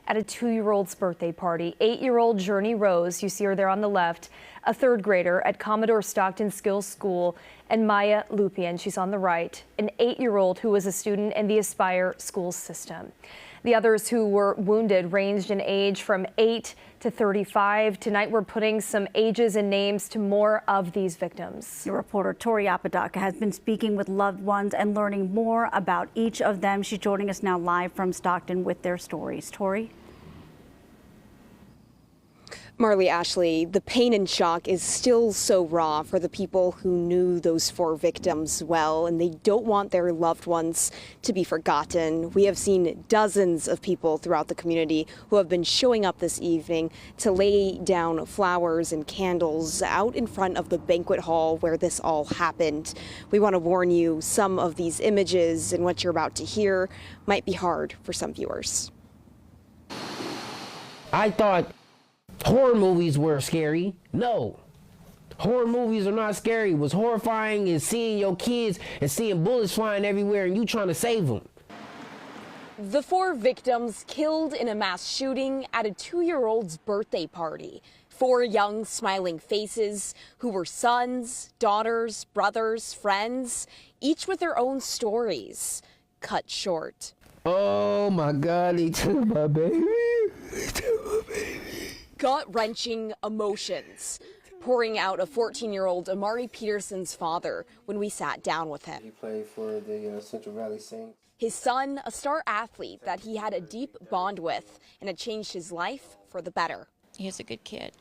At a 2-year-old's birthday party. 8-year-old Journey Rose, you see her there on the left, a 3rd grader at Commodore Stockton Skills School, and Maya Lupian, she's on the right, an 8-year-old who was a student in the Aspire school system. The others who were wounded ranged in age from 8 to 35. Tonight we're putting some ages and names to more of these victims. Your reporter Tori Apodaca has been speaking with loved ones and learning more about each of them. She's joining us now live from Stockton with their stories. Tori? Marley, Ashley, the pain and shock is still so raw for the people who knew those 4 victims well, and they don't want their loved ones to be forgotten. We have seen dozens of people throughout the community who have been showing up this evening to lay down flowers and candles out in front of the banquet hall where this all happened. We want to warn you, some of these images and what you're about to hear might be hard for some viewers. I thought horror movies were scary. No, horror movies are not scary. What's horrifying is seeing your kids and seeing bullets flying everywhere and you trying to save them. The 4 victims killed in a mass shooting at a 2-year-old's birthday party. 4 young, smiling faces who were sons, daughters, brothers, friends, each with their own stories, cut short. Oh my God, they took my baby. They took my baby. Gut-wrenching emotions pouring out of 14-year-old Amari Peterson's father when we sat down with him. He played for the Central Valley Saints. His son, a star athlete that he had a deep bond with, and it changed his life for the better. He's a good kid,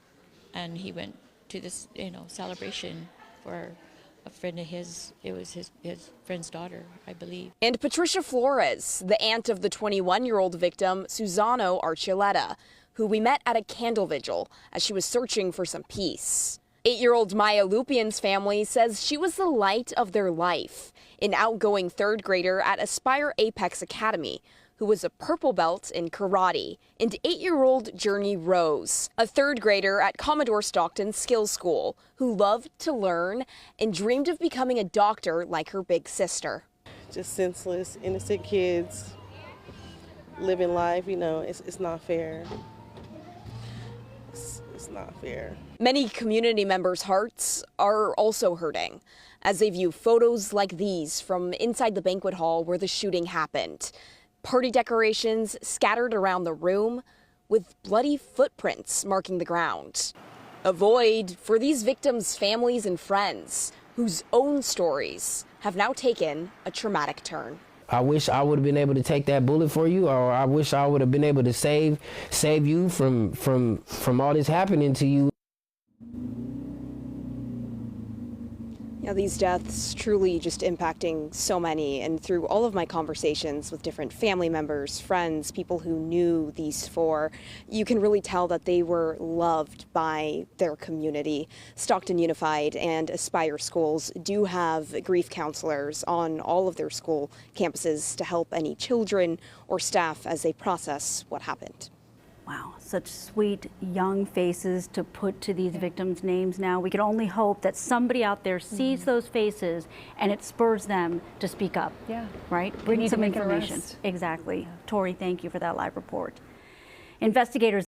and he went to this, celebration for a friend of his. It was his friend's daughter, I believe. And Patricia Flores, the aunt of the 21-year-old victim, Susano Archuleta, who we met at a candle vigil as she was searching for some peace. 8-year-old Maya Lupian's family says she was the light of their life, an outgoing 3rd grader at Aspire Apex Academy, who was a purple belt in karate, and 8-year-old Journey Rose, a 3rd grader at Commodore Stockton Skills School, who loved to learn and dreamed of becoming a doctor like her big sister. Just senseless, innocent kids living life, it's not fair. It's not fair. Many community members' hearts are also hurting as they view photos like these from inside the banquet hall where the shooting happened. Party decorations scattered around the room with bloody footprints marking the ground. A void for these victims' families and friends whose own stories have now taken a traumatic turn. I wish I would have been able to take that bullet for you, or I wish I would have been able to save you from all this happening to you. Yeah, these deaths truly just impacting so many, and through all of my conversations with different family members, friends, people who knew these 4, you can really tell that they were loved by their community. Stockton Unified and Aspire schools do have grief counselors on all of their school campuses to help any children or staff as they process what happened. Wow, such sweet young faces to put to these victims' names now. We can only hope that somebody out there sees those faces and it spurs them to speak up. Yeah. Right? We Bring need some to make an information. arrest. Exactly. Yeah. Tori, thank you for that live report. Investigators